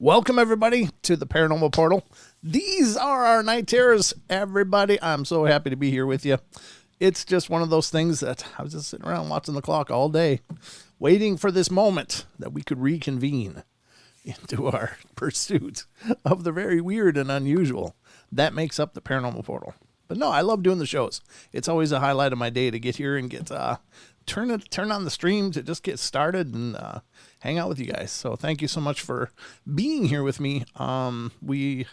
Welcome, everybody, to the Paranormal Portal. These are our night terrors, everybody. I'm so happy to be here with you. It's just one of those things that I was just sitting around watching the clock all day, waiting for this moment that we could reconvene into our pursuit of the very weird and unusual. That makes up the Paranormal Portal. But no, I love doing the shows. It's always a highlight of my day to get here and get turn on the stream to just get started and hang out with you guys. So thank you so much for being here with me. We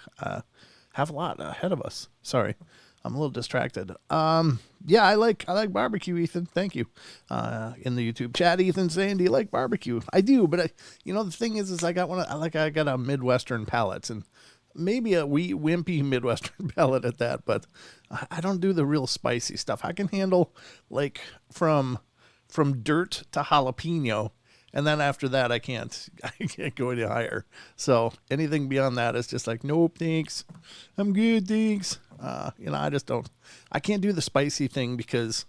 have a lot ahead of us. Sorry, I'm a little distracted. Yeah, I like barbecue, Ethan. Thank you. In the YouTube chat, Ethan saying, "Do you like barbecue?" I do, but the thing is I got I got a Midwestern palate and maybe a wimpy Midwestern palate at that, but I don't do the real spicy stuff. I can handle like from dirt to jalapeno, and then after that I can't go any higher. So anything beyond that is just like, nope, thanks, I'm good, thanks. I can't do the spicy thing because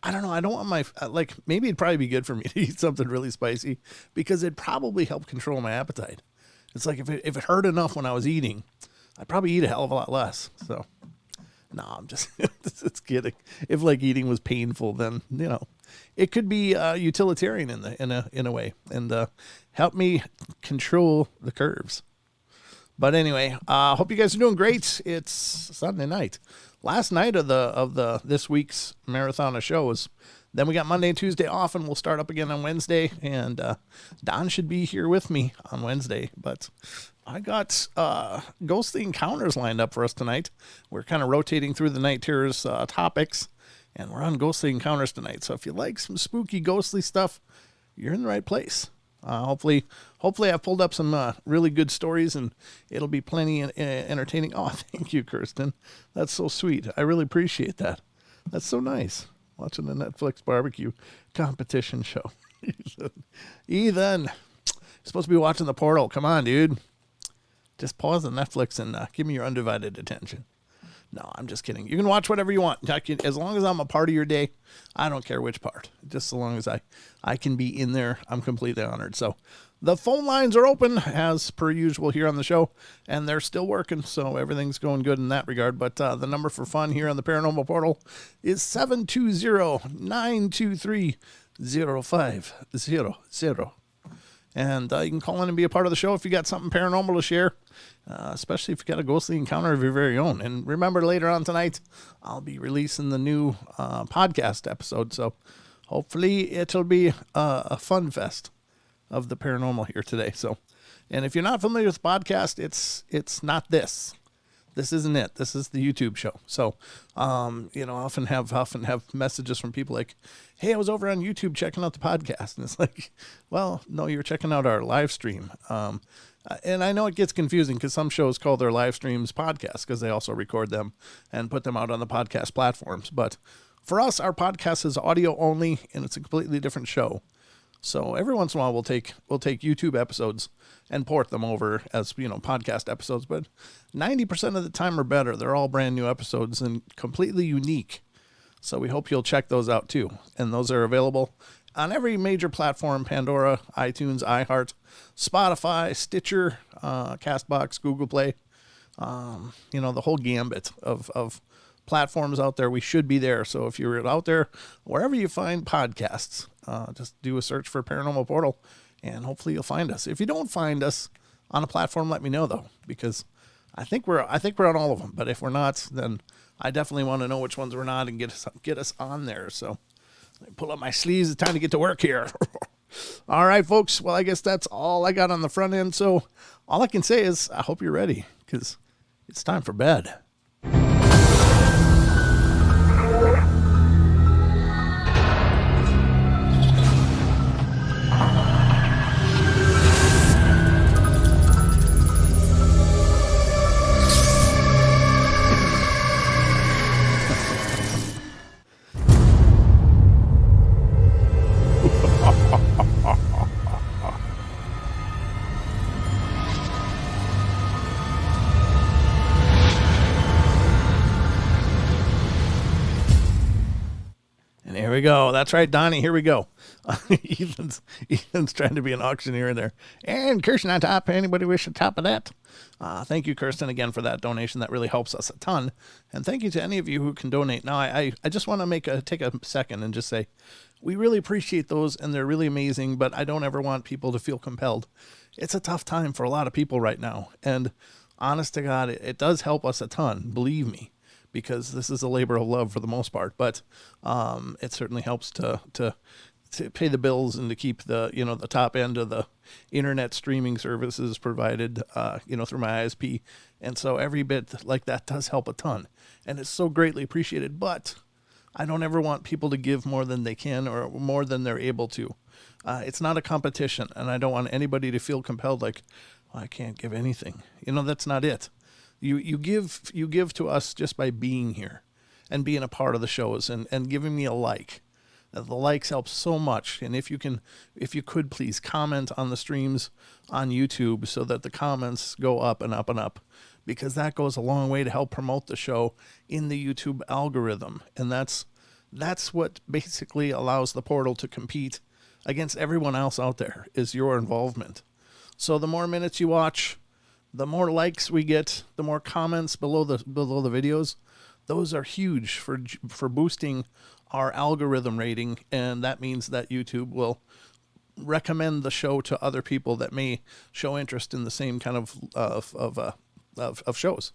I don't know, I don't want my, maybe it'd probably be good for me to eat something really spicy because it'd probably help control my appetite. It's like if it hurt enough when I was eating, I'd probably eat a hell of a lot less. So no, I'm just just kidding. If eating was painful, then it could be utilitarian in a way and help me control the curves. But anyway, hope you guys are doing great. It's Sunday night, last night of this week's marathon of shows. Then we got Monday and Tuesday off, and we'll start up again on Wednesday. And Don should be here with me on Wednesday. But I got ghostly encounters lined up for us tonight. We're kind of rotating through the night terrors topics, and we're on ghostly encounters tonight. So if you like some spooky ghostly stuff, you're in the right place. Hopefully I've pulled up some really good stories, and it'll be plenty entertaining. Oh, thank you, Kirsten. That's so sweet. I really appreciate that. That's so nice. Watching the Netflix barbecue competition show. Ethan, you're supposed to be watching the Portal. Come on, dude. Just pause the Netflix and give me your undivided attention. No, I'm just kidding. You can watch whatever you want. As long as I'm a part of your day, I don't care which part. Just so long as I can be in there, I'm completely honored. So the phone lines are open as per usual here on the show, and they're still working, so everything's going good in that regard. But the number for fun here on the Paranormal Portal is 720-923-0500. And you can call in and be a part of the show if you got something paranormal to share, especially if you got a ghostly encounter of your very own. And remember, later on tonight, I'll be releasing the new podcast episode, so hopefully it'll be a fun fest of the paranormal here today. So, and if you're not familiar with the podcast, it's not this. This isn't it. This is the YouTube show. So, I often have messages from people like, "Hey, I was over on YouTube checking out the podcast," and it's like, well, no, you're checking out our live stream. And I know it gets confusing because some shows call their live streams podcasts because they also record them and put them out on the podcast platforms. But for us, our podcast is audio only, and it's a completely different show. So every once in a while we'll take YouTube episodes and port them over as, podcast episodes, but 90% of the time or better, they're all brand new episodes and completely unique. So we hope you'll check those out too. And those are available on every major platform: Pandora, iTunes, iHeart, Spotify, Stitcher, Castbox, Google Play, the whole gambit of platforms out there. We should be there. So if you're out there, wherever you find podcasts, just do a search for Paranormal Portal, and hopefully you'll find us. If you don't find us on a platform, let me know though, because I think we're on all of them. But if we're not, then I definitely want to know which ones we're not and get us on there. So pull up my sleeves. It's time to get to work here. All right, folks. Well, I guess that's all I got on the front end. So all I can say is I hope you're ready, because it's time for bed. we go. That's right, Donnie. Here we go. Ethan's trying to be an auctioneer in there. And Kirsten on top. Anybody wish a top of that? Thank you, Kirsten, again for that donation. That really helps us a ton. And thank you to any of you who can donate. Now, I just want to take a second and just say, we really appreciate those, and they're really amazing, but I don't ever want people to feel compelled. It's a tough time for a lot of people right now. And honest to God, it does help us a ton, believe me, because this is a labor of love for the most part. But it certainly helps to pay the bills and to keep the top end of the internet streaming services provided, through my ISP. And so every bit like that does help a ton, and it's so greatly appreciated. But I don't ever want people to give more than they can or more than they're able to. It's not a competition, and I don't want anybody to feel compelled like, well, I can't give anything. That's not it. You give to us just by being here and being a part of the shows and giving me a like. The likes help so much. And if you could please comment on the streams on YouTube so that the comments go up and up and up, because that goes a long way to help promote the show in the YouTube algorithm. And that's what basically allows the portal to compete against everyone else out there, is your involvement. So the more minutes you watch, the more likes we get, the more comments below the videos. Those are huge for boosting our algorithm rating, and that means that YouTube will recommend the show to other people that may show interest in the same kind of shows.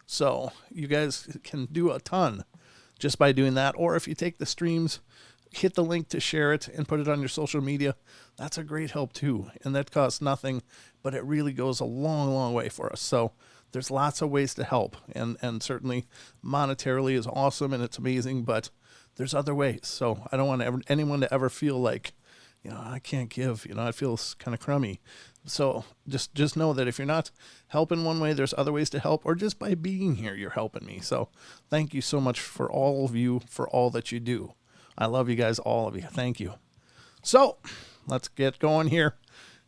So you guys can do a ton just by doing that. Or if you take the streams, hit the link to share it and put it on your social media. That's a great help too. And that costs nothing, but it really goes a long, long way for us. So there's lots of ways to help. And certainly monetarily is awesome and it's amazing, but there's other ways. So I don't want anyone to ever feel like, I can't give, it feels kind of crummy. So just know that if you're not helping one way, there's other ways to help, or just by being here, you're helping me. So thank you so much for all of you, for all that you do. I love you guys, all of you. Thank you. So let's get going here.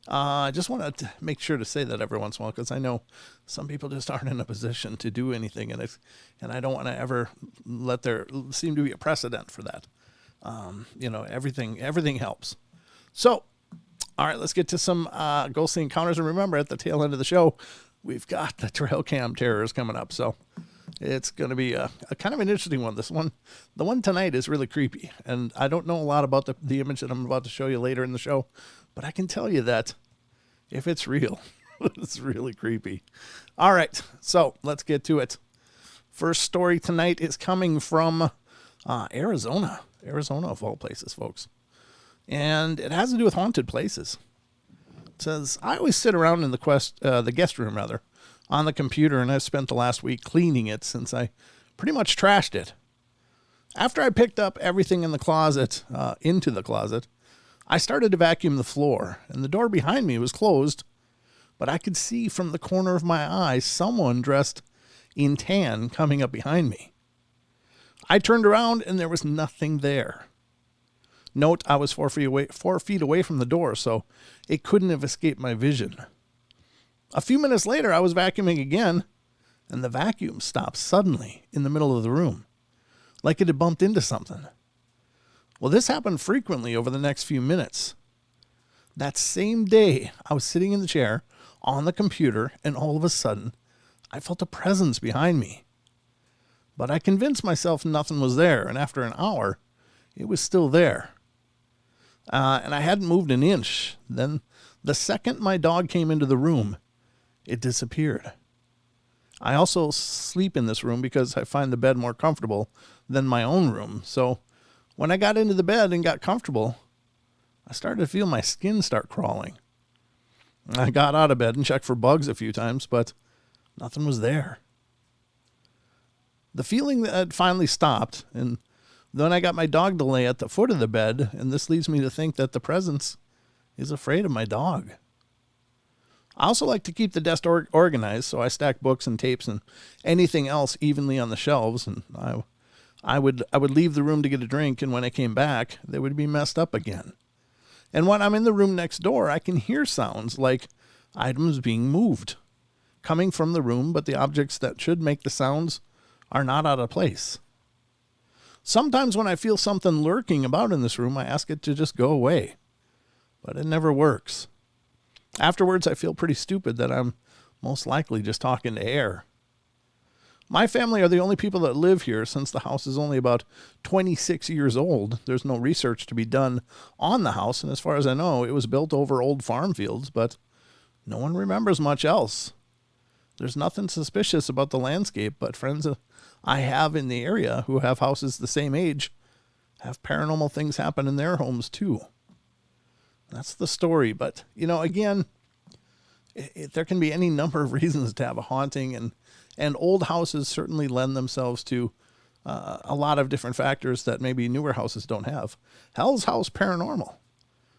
I just want to make sure to say that every once in a while, because I know some people just aren't in a position to do anything, and I don't want to ever let there seem to be a precedent for that. Everything helps. So, all right, let's get to some ghostly encounters. And remember, at the tail end of the show, we've got the trail cam terrors coming up. So it's going to be a kind of an interesting one. The one tonight is really creepy. And I don't know a lot about the image that I'm about to show you later in the show, but I can tell you that if it's real, it's really creepy. All right, so let's get to it. First story tonight is coming from Arizona of all places, folks. And it has to do with haunted places. It says, I always sit around in the guest room, on the computer, and I've spent the last week cleaning it since I pretty much trashed it. After I picked up everything in the closet, into the closet, I started to vacuum the floor, and the door behind me was closed, but I could see from the corner of my eye someone dressed in tan coming up behind me. I turned around, and there was nothing there. Note, I was 4 feet away from the door, so it couldn't have escaped my vision. A few minutes later, I was vacuuming again, and the vacuum stopped suddenly in the middle of the room, like it had bumped into something. Well, this happened frequently over the next few minutes. That same day, I was sitting in the chair on the computer, and all of a sudden, I felt a presence behind me. But I convinced myself nothing was there, and after an hour, it was still there. And I hadn't moved an inch. Then, the second my dog came into the room, it disappeared. I also sleep in this room because I find the bed more comfortable than my own room. So when I got into the bed and got comfortable, I started to feel my skin start crawling. I got out of bed and checked for bugs a few times, but nothing was there. The feeling had finally stopped, and then I got my dog to lay at the foot of the bed, and this leads me to think that the presence is afraid of my dog. I also like to keep the desk organized, so I stack books and tapes and anything else evenly on the shelves, and I would leave the room to get a drink, and when I came back, they would be messed up again. And when I'm in the room next door, I can hear sounds like items being moved, coming from the room, but the objects that should make the sounds are not out of place. Sometimes when I feel something lurking about in this room, I ask it to just go away. But it never works. Afterwards, I feel pretty stupid that I'm most likely just talking to air. My family are the only people that live here since the house is only about 26 years old. There's no research to be done on the house, and as far as I know, it was built over old farm fields, but no one remembers much else. There's nothing suspicious about the landscape, but friends I have in the area who have houses the same age have paranormal things happen in their homes too. That's the story, but, again, there can be any number of reasons to have a haunting, and old houses certainly lend themselves to a lot of different factors that maybe newer houses don't have. Hell's House Paranormal.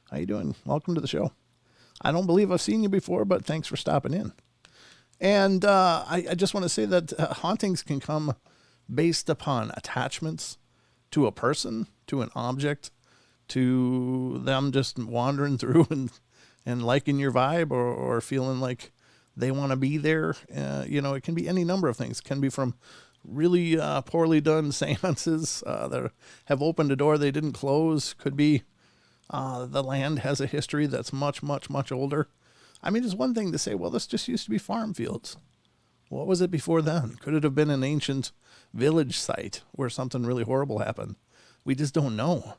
How you doing? Welcome to the show. I don't believe I've seen you before, but thanks for stopping in. And I just want to say that hauntings can come based upon attachments to a person, to an object, to them just wandering through and liking your vibe or feeling like they want to be there. It can be any number of things. It can be from really poorly done seances that have opened a door they didn't close. Could be the land has a history that's much, much, much older. I mean, it's one thing to say, well, this just used to be farm fields. What was it before then? Could it have been an ancient village site where something really horrible happened? We just don't know.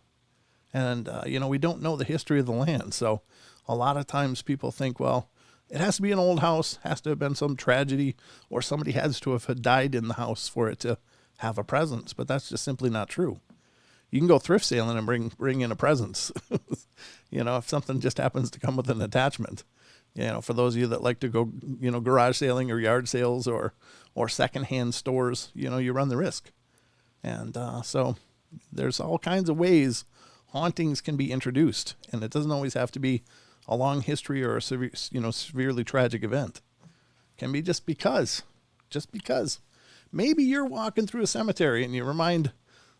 And, we don't know the history of the land. So a lot of times people think, well, it has to be an old house, has to have been some tragedy, or somebody has to have died in the house for it to have a presence. But that's just simply not true. You can go thrift sailing and bring in a presence, if something just happens to come with an attachment. For those of you that like to go, garage sailing or yard sales or secondhand stores, you run the risk. And so there's all kinds of ways hauntings can be introduced, and it doesn't always have to be a long history or a severely tragic event. It can be just because. Maybe you're walking through a cemetery and you remind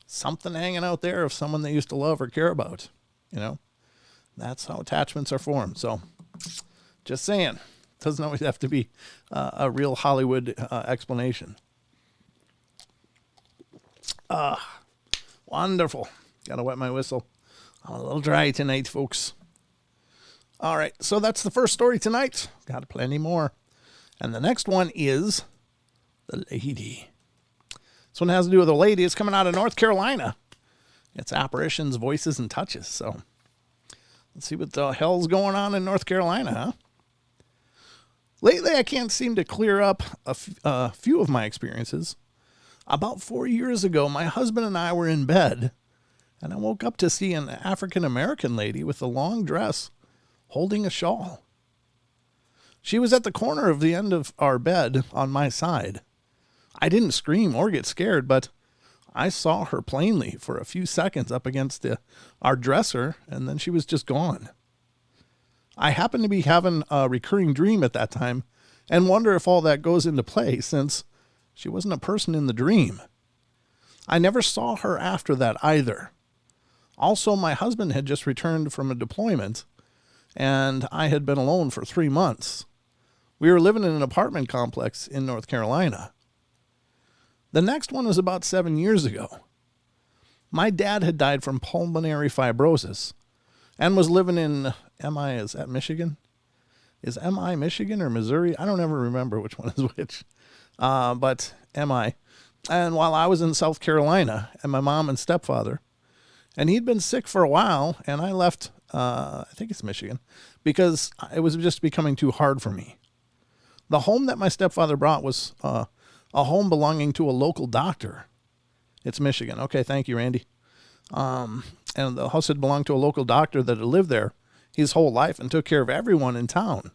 something hanging out there of someone they used to love or care about. That's how attachments are formed. So just saying, it doesn't always have to be a real Hollywood explanation. Wonderful. Gotta wet my whistle. I'm a little dry tonight, folks. All right, so that's the first story tonight. Got plenty more. And the next one is The Lady. This one has to do with a lady. It's coming out of North Carolina. It's apparitions, voices, and touches. So let's see what the hell's going on in North Carolina, huh? Lately, I can't seem to clear up a few of my experiences. About 4 years ago, my husband and I were in bed, and I woke up to see an African-American lady with a long dress holding a shawl. She was at the corner of the end of our bed on my side. I didn't scream or get scared, but I saw her plainly for a few seconds up against our dresser, and then she was just gone. I happened to be having a recurring dream at that time and wonder if all that goes into play since she wasn't a person in the dream. I never saw her after that either. Also, my husband had just returned from a deployment, and I had been alone for 3 months. We were living in an apartment complex in North Carolina. The next one was about 7 years ago. My dad had died from pulmonary fibrosis and was living in, is that Michigan? Is MI Michigan or Missouri? I don't ever remember which one is which. But MI. And while I was in South Carolina, and my mom and stepfather, and he'd been sick for a while, and I left, I think it's Michigan, because it was just becoming too hard for me. The home that my stepfather brought was a home belonging to a local doctor. It's Michigan. Okay, thank you, Randy. And the house had belonged to a local doctor that had lived there his whole life and took care of everyone in town.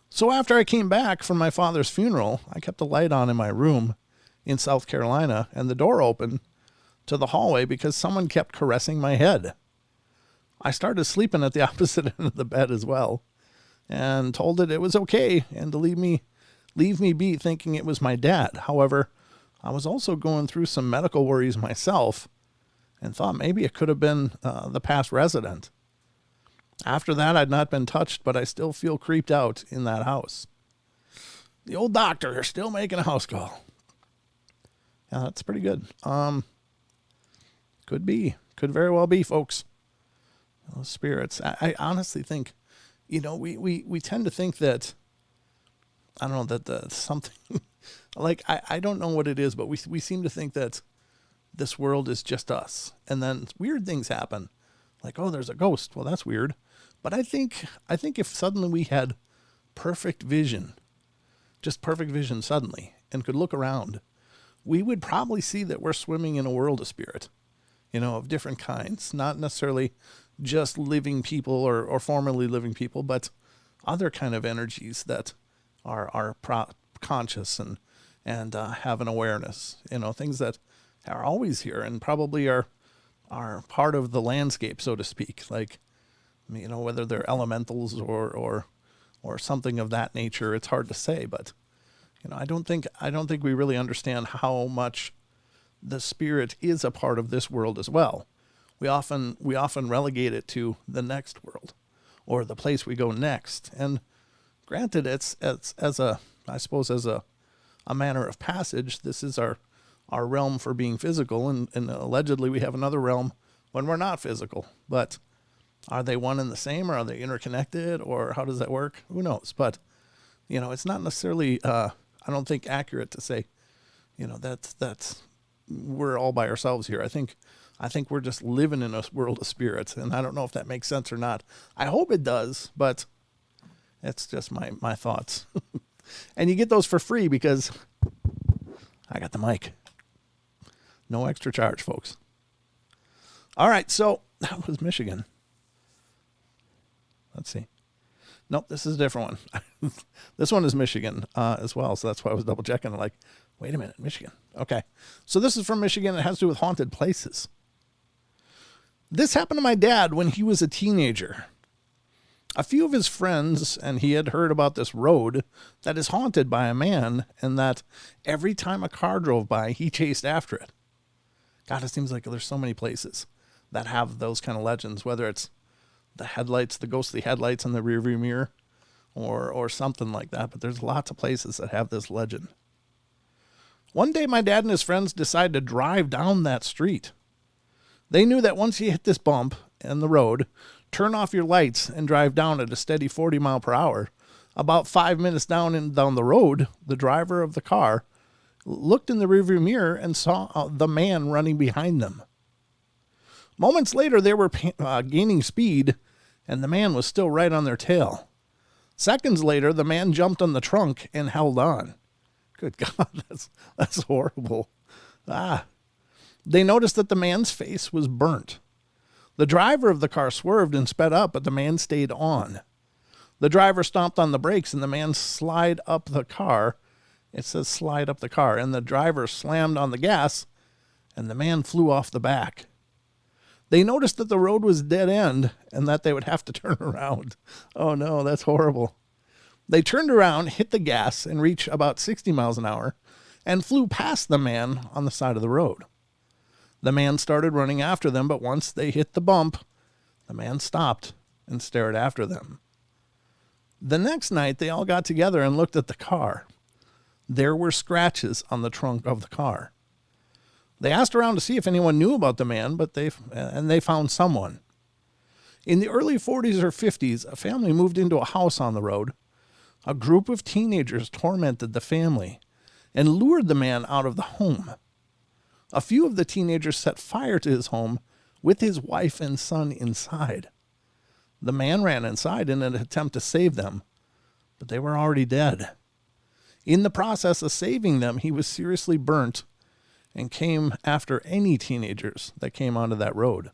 So after I came back from my father's funeral, I kept the light on in my room in South Carolina and the door open to the hallway because someone kept caressing my head. I started sleeping at the opposite end of the bed as well and told it was okay and to leave me be, thinking it was my dad. However, I was also going through some medical worries myself and thought maybe it could have been the past resident. After that, I'd not been touched, but I still feel creeped out in that house. The old doctor is still making a house call. Yeah, that's pretty good. Could be. Could very well be, folks. Those spirits. I honestly think, we tend to think that, I don't know, that something, like, I don't know what it is, but we seem to think that this world is just us. And then weird things happen. Like, oh, there's a ghost. Well, that's weird. But I think if suddenly we had perfect vision, just perfect vision suddenly, and could look around, we would probably see that we're swimming in a world of spirit, of different kinds, not necessarily just living people or formerly living people, but other kind of energies that are conscious and have an awareness, things that are always here and probably are part of the landscape, so to speak. Like, whether they're elementals or something of that nature, it's hard to say, but I don't think we really understand how much the spirit is a part of this world as well. We often relegate it to the next world or the place we go next. And granted, it's as a manner of passage. This is our realm for being physical, and allegedly we have another realm when we're not physical. But are they one and the same, or are they interconnected, or how does that work? Who knows? But it's not necessarily I don't think accurate to say that's we're all by ourselves here. I think we're just living in a world of spirits, and I don't know if that makes sense or not. I hope it does, but it's just my thoughts. And you get those for free because I got the mic. No extra charge, folks. All right, so that was Michigan. Let's see. Nope, this is a different one. This one is Michigan as well, so that's why I was double checking. Like, wait a minute, Michigan. Okay, so this is from Michigan. It has to do with haunted places. This happened to my dad when he was a teenager. A few of his friends and he had heard about this road that is haunted by a man, and that every time a car drove by, he chased after it. God, it seems like there's so many places that have those kind of legends, whether it's the headlights, the ghostly headlights in the rearview mirror, or something like that. But there's lots of places that have this legend. One day, my dad and his friends decided to drive down that street. They knew that once you hit this bump in the road, turn off your lights and drive down at a steady 40 mile per hour. About 5 minutes down the road, the driver of the car looked in the rearview mirror and saw the man running behind them. Moments later, they were gaining speed, and the man was still right on their tail. Seconds later, the man jumped on the trunk and held on. Good God, that's horrible. They noticed that the man's face was burnt. The driver of the car swerved and sped up, but the man stayed on. The driver stomped on the brakes, and the man slid up the car. It says slide up the car, and the driver slammed on the gas, and the man flew off the back. They noticed that the road was dead end and that they would have to turn around. Oh no, that's horrible. They turned around, hit the gas, and reached about 60 miles an hour and flew past the man on the side of the road. The man started running after them, but once they hit the bump, the man stopped and stared after them. The next night, they all got together and looked at the car. There were scratches on the trunk of the car. They asked around to see if anyone knew about the man, but they found someone. In the early 40s or 50s, a family moved into a house on the road. A group of teenagers tormented the family and lured the man out of the home. A few of the teenagers set fire to his home with his wife and son inside. The man ran inside in an attempt to save them, but they were already dead. In the process of saving them, he was seriously burnt and came after any teenagers that came onto that road.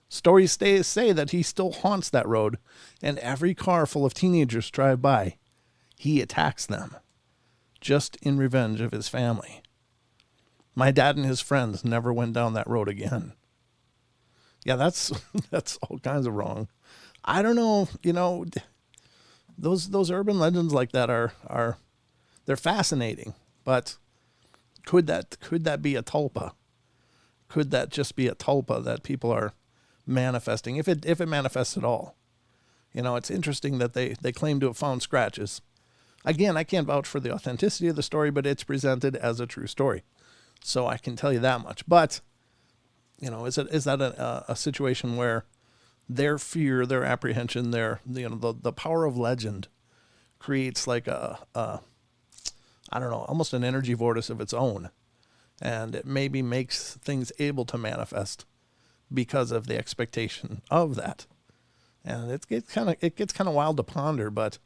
Stories say that he still haunts that road, and every car full of teenagers drive by, he attacks them, just in revenge of his family. My dad and his friends never went down that road again. Yeah, that's all kinds of wrong. I don't know, those urban legends like that are they're fascinating, but could that be a tulpa? Could that just be a tulpa that people are manifesting, if it manifests at all? It's interesting that they claim to have found scratches. Again, I can't vouch for the authenticity of the story, but it's presented as a true story. So I can tell you that much. But Is that a situation where their fear, their apprehension, the power of legend creates like I don't know, almost an energy vortex of its own, and it maybe makes things able to manifest because of the expectation of that. And it gets kind of wild to ponder, but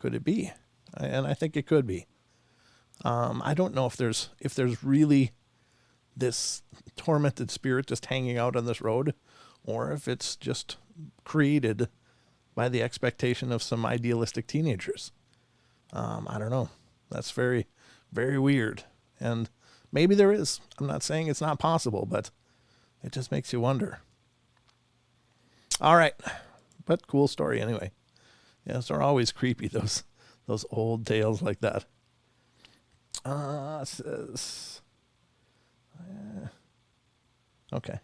could it be? And I think it could be. I don't know if there's really this tormented spirit just hanging out on this road, or if it's just created by the expectation of some idealistic teenagers. I don't know. That's very, very weird. And maybe there is. I'm not saying it's not possible, but it just makes you wonder. All right. But cool story anyway. Yes, they're always creepy, those old tales like that. Okay.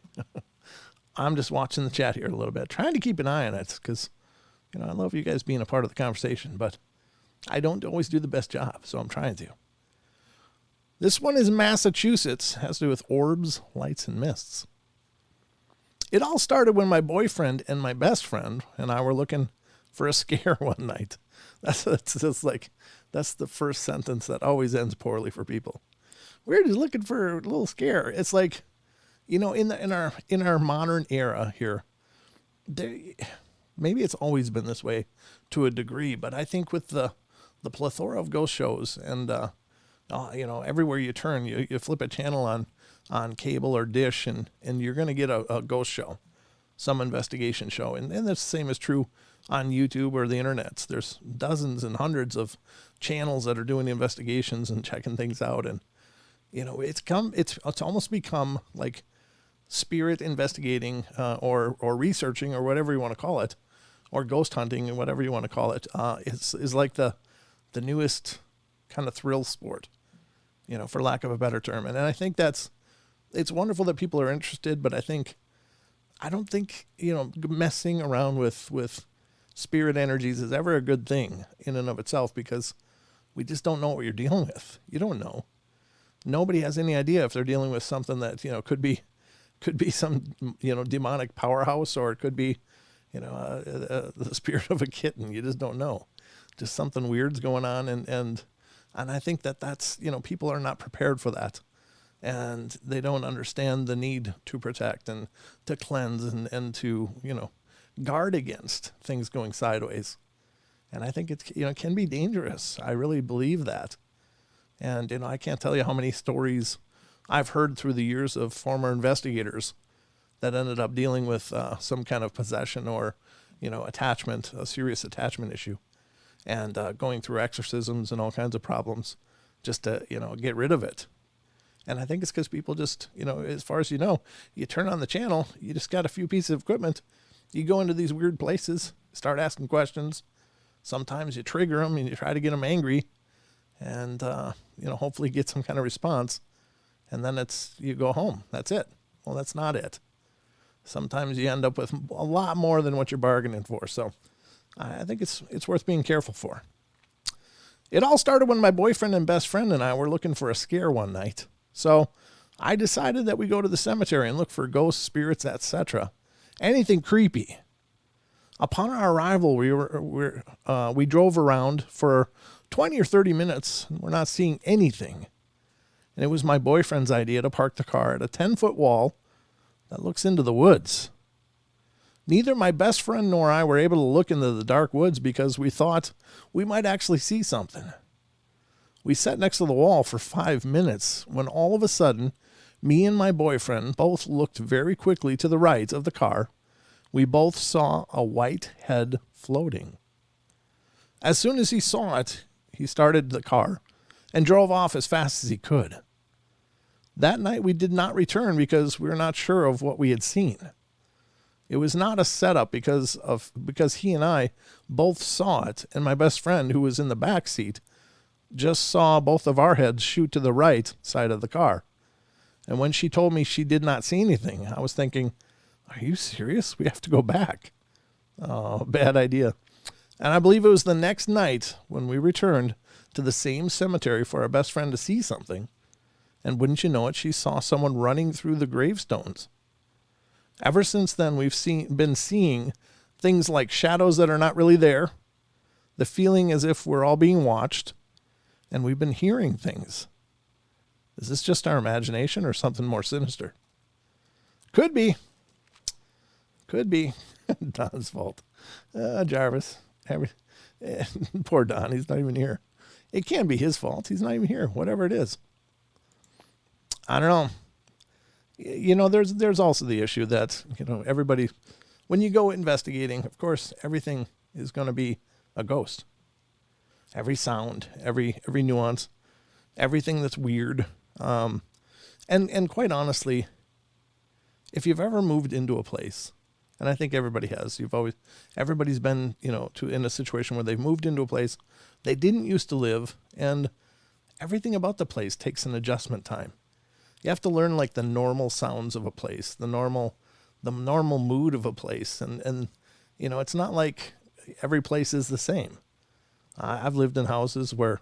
I'm just watching the chat here a little bit, trying to keep an eye on it because, I love you guys being a part of the conversation, but I don't always do the best job, so I'm trying to. This one is Massachusetts, has to do with orbs, lights, and mists. It all started when my boyfriend and my best friend and I were looking for a scare one night. That's the first sentence that always ends poorly for people. We're just looking for a little scare. It's like, in our modern era here, maybe it's always been this way to a degree, but I think with the plethora of ghost shows and everywhere you turn, you flip a channel on cable or dish, and you're going to get a ghost show, some investigation show. And the same is true on YouTube or the internet. There's dozens and hundreds of channels that are doing investigations and checking things out. And, it's almost become like spirit investigating or researching or whatever you want to call it, or ghost hunting and whatever you want to call it, is like the newest kind of thrill sport, for lack of a better term. And I think it's wonderful that people are interested, but I don't think, messing around with spirit energies is ever a good thing in and of itself, because we just don't know what you're dealing with. You don't know. Nobody has any idea if they're dealing with something that, could be some, demonic powerhouse, or it could be, the spirit of a kitten. You just don't know. Just something weird's going on. And I think that's, people are not prepared for that. And they don't understand the need to protect and to cleanse and to, guard against things going sideways. And I think it's, it can be dangerous. I really believe that. And, I can't tell you how many stories I've heard through the years of former investigators that ended up dealing with some kind of possession or, attachment, a serious attachment issue, and going through exorcisms and all kinds of problems just to, get rid of it. And I think it's because people just, as far as you turn on the channel, you just got a few pieces of equipment, you go into these weird places, start asking questions. Sometimes you trigger them and you try to get them angry and, hopefully get some kind of response. And then you go home. That's it. Well, that's not it. Sometimes you end up with a lot more than what you're bargaining for. So I think it's worth being careful for. It all started when my boyfriend and best friend and I were looking for a scare one night. So I decided that we go to the cemetery and look for ghosts, spirits, etc. Anything creepy. Upon our arrival, we drove around for 20 or 30 minutes. And we're not seeing anything. And it was my boyfriend's idea to park the car at a 10-foot wall that looks into the woods. Neither my best friend nor I were able to look into the dark woods because we thought we might actually see something. We sat next to the wall for 5 minutes when all of a sudden, me and my boyfriend both looked very quickly to the right of the car. We both saw a white head floating. As soon as he saw it, he started the car and drove off as fast as he could. That night we did not return because we were not sure of what we had seen. It was not a setup because he and I both saw it, and my best friend, who was in the back seat, just saw both of our heads shoot to the right side of the car. And when she told me she did not see anything, I was thinking, are you serious? We have to go back. Oh, bad idea. And I believe it was the next night when we returned to the same cemetery for our best friend to see something. And wouldn't you know it, she saw someone running through the gravestones. Ever since then, we've been seeing things like shadows that are not really there, the feeling as if we're all being watched, and we've been hearing things. Is this just our imagination or something more sinister? Could be. Could be. Don's fault. Jarvis. Poor Don. He's not even here. It can't be his fault. He's not even here. Whatever it is. I don't know. You know, there's also the issue that, you know, everybody, when you go investigating, of course, everything is going to be a ghost. Every sound, every nuance, everything that's weird. And quite honestly, if you've ever moved into a place, and I think everybody has, everybody's been, you know, in a situation where they've moved into a place they didn't used to live, and everything about the place takes an adjustment time. You have to learn like the normal sounds of a place, the normal mood of a place. And, you know, it's not like every place is the same. I've lived in houses where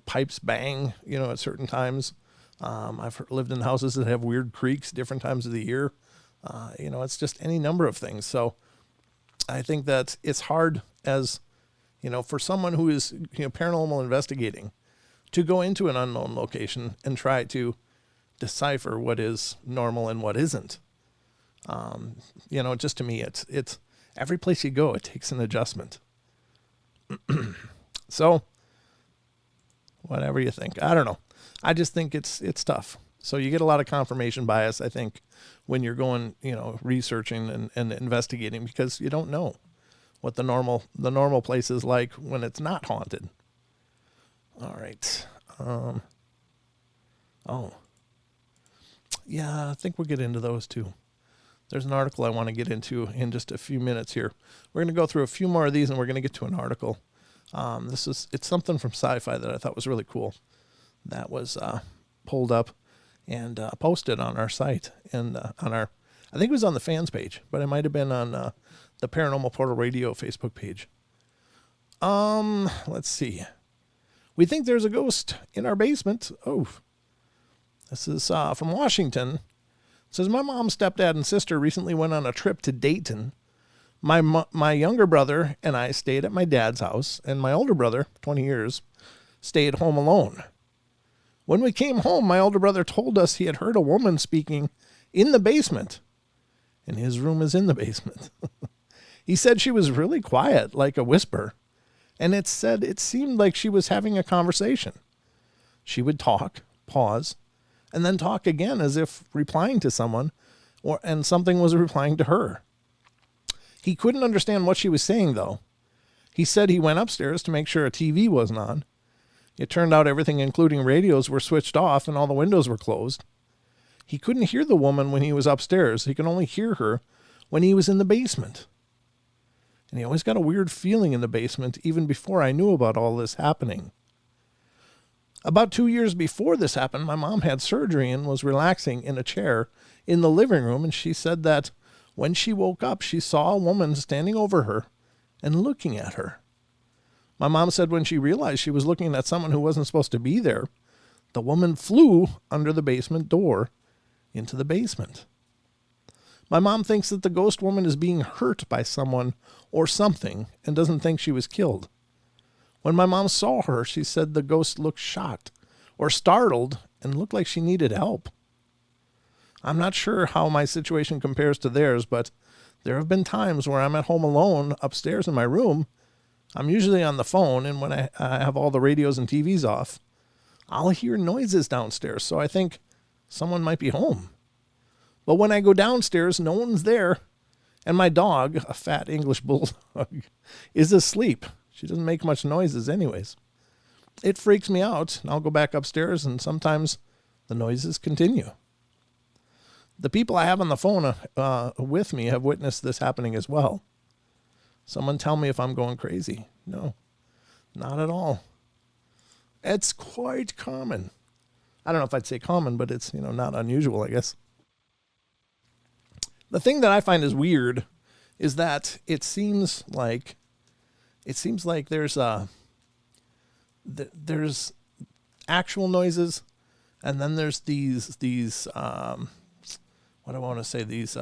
pipes bang, you know, at certain times. I've lived in houses that have weird creaks different times of the year. You know, it's just any number of things. So I think that it's hard as, you know, for someone who is, you know, paranormal investigating to go into an unknown location and try to decipher what is normal and what isn't. You know, just to me, it's every place you go, it takes an adjustment. So whatever you think, I don't know. I just think it's tough. So you get a lot of confirmation bias, I think, when you're going, you know, researching and investigating, because you don't know what the normal place is like when it's not haunted. All right. Oh. Yeah, I think we'll get into those too. There's an article I want to get into in just a few minutes here. We're going to go through a few more of these, and we're going to get to an article. It's something from Sci-Fi that I thought was really cool. That was pulled up and posted on our site and I think it was on the fans page, but it might have been on the Paranormal Portal Radio Facebook page. Let's see. We think there's a ghost in our basement. Oh. This is from Washington. It says, my mom, stepdad, and sister recently went on a trip to Dayton. My younger brother and I stayed at my dad's house, and my older brother, 20 years, stayed home alone. When we came home, my older brother told us he had heard a woman speaking in the basement, and his room is in the basement. He said she was really quiet, like a whisper, and it seemed like she was having a conversation. She would talk, pause, and then talk again as if replying to someone, and something was replying to her. He couldn't understand what she was saying, though. He said he went upstairs to make sure a TV wasn't on. It turned out everything, including radios, were switched off and all the windows were closed. He couldn't hear the woman when he was upstairs. He could only hear her when he was in the basement. And he always got a weird feeling in the basement, even before I knew about all this happening. About 2 years before this happened, my mom had surgery and was relaxing in a chair in the living room, and she said that when she woke up, she saw a woman standing over her and looking at her. My mom said when she realized she was looking at someone who wasn't supposed to be there, the woman flew under the basement door into the basement. My mom thinks that the ghost woman is being hurt by someone or something and doesn't think she was killed. When my mom saw her, she said the ghost looked shocked or startled and looked like she needed help. I'm not sure how my situation compares to theirs, but there have been times where I'm at home alone upstairs in my room. I'm usually on the phone, and when I have all the radios and TVs off, I'll hear noises downstairs, so I think someone might be home. But when I go downstairs, no one's there, and my dog, a fat English bulldog, is asleep. She doesn't make much noises anyways. It freaks me out, and I'll go back upstairs, and sometimes the noises continue. The people I have on the phone with me have witnessed this happening as well. Someone tell me if I'm going crazy. No, not at all. It's quite common. I don't know if I'd say common, but it's, not unusual, I guess. The thing that I find is weird is that it seems like there's actual noises, and then there's these what do I want to say, these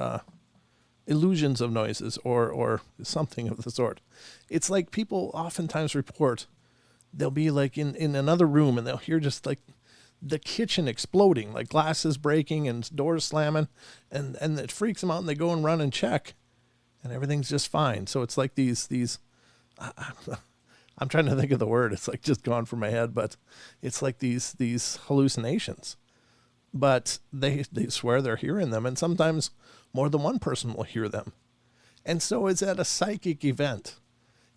illusions of noises or something of the sort. It's like people oftentimes report they'll be like in another room and they'll hear just like the kitchen exploding, like glasses breaking and doors slamming, and it freaks them out and they go and run and check and everything's just fine. So it's like these I'm trying to think of the word. It's like just gone from my head, but it's like these hallucinations. But they swear they're hearing them, and sometimes more than one person will hear them. And so is that a psychic event?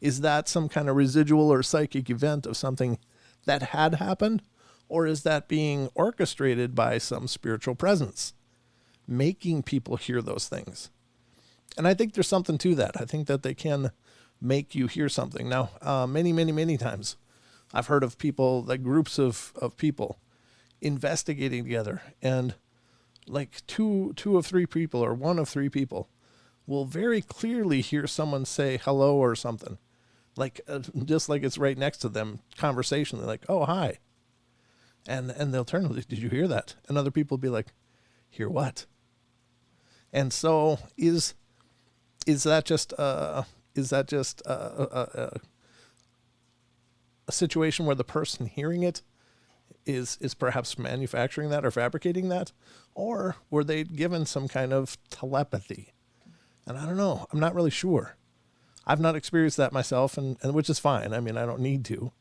Is that some kind of residual or psychic event of something that had happened? Or is that being orchestrated by some spiritual presence, making people hear those things? And I think there's something to that. I think that they can make you hear something. Now, many times I've heard of people, like groups of people investigating together, and like two of three people or one of three people will very clearly hear someone say hello or something, like just like it's right next to them, conversationally, like, oh, hi. And they'll turn and, did you hear that? And other people will be like, hear what? And so is that just a situation where the person hearing it is perhaps manufacturing that or fabricating that? Or were they given some kind of telepathy? And I don't know. I'm not really sure. I've not experienced that myself, and which is fine. I mean, I don't need to.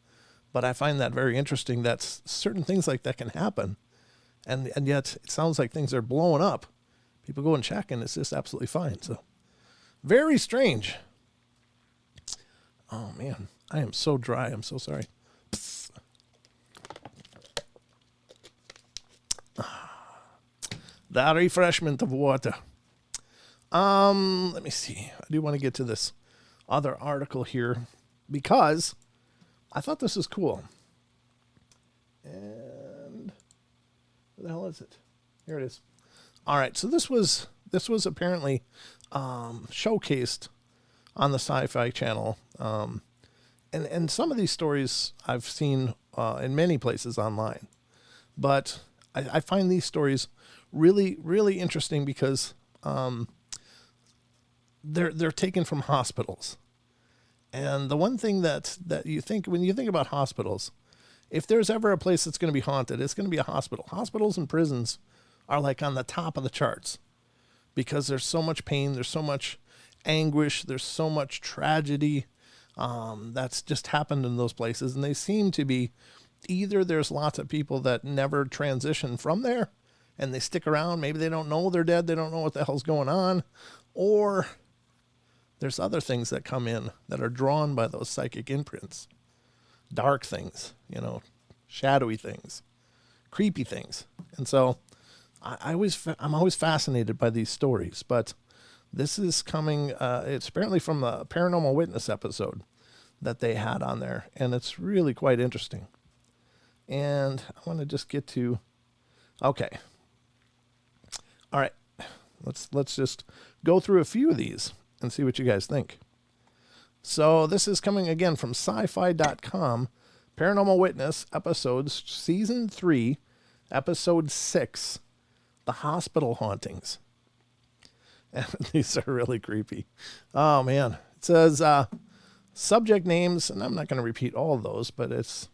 But I find that very interesting that certain things like that can happen. And yet it sounds like things are blowing up. People go and check, and it's just absolutely fine. So very strange. Oh, man. I am so dry. I'm so sorry. The refreshment of water. Let me see. I do want to get to this other article here because I thought this was cool. And where the hell is it? Here it is. All right. So this was apparently showcased on the Sci-Fi Channel. And some of these stories I've seen in many places online, but I find these stories really, really interesting because they're taken from hospitals. And the one thing that you think, when you think about hospitals, if there's ever a place that's going to be haunted, it's going to be a hospital. Hospitals and prisons are like on the top of the charts because there's so much pain, there's so much anguish, there's so much tragedy that's just happened in those places. And they seem to be, either there's lots of people that never transition from there and they stick around. Maybe they don't know they're dead. They don't know what the hell's going on. Or there's other things that come in that are drawn by those psychic imprints. Dark things, shadowy things, creepy things. And so I'm always fascinated by these stories. But this is coming, it's apparently from the Paranormal Witness episode that they had on there. And it's really quite interesting. And I want to just get to, okay. All right. Let's just go through a few of these and see what you guys think. So this is coming again from sci-fi.com, Paranormal Witness episodes, season 3, episode 6, The Hospital Hauntings. And these are really creepy. Oh, man. It says subject names, and I'm not going to repeat all of those, but it's,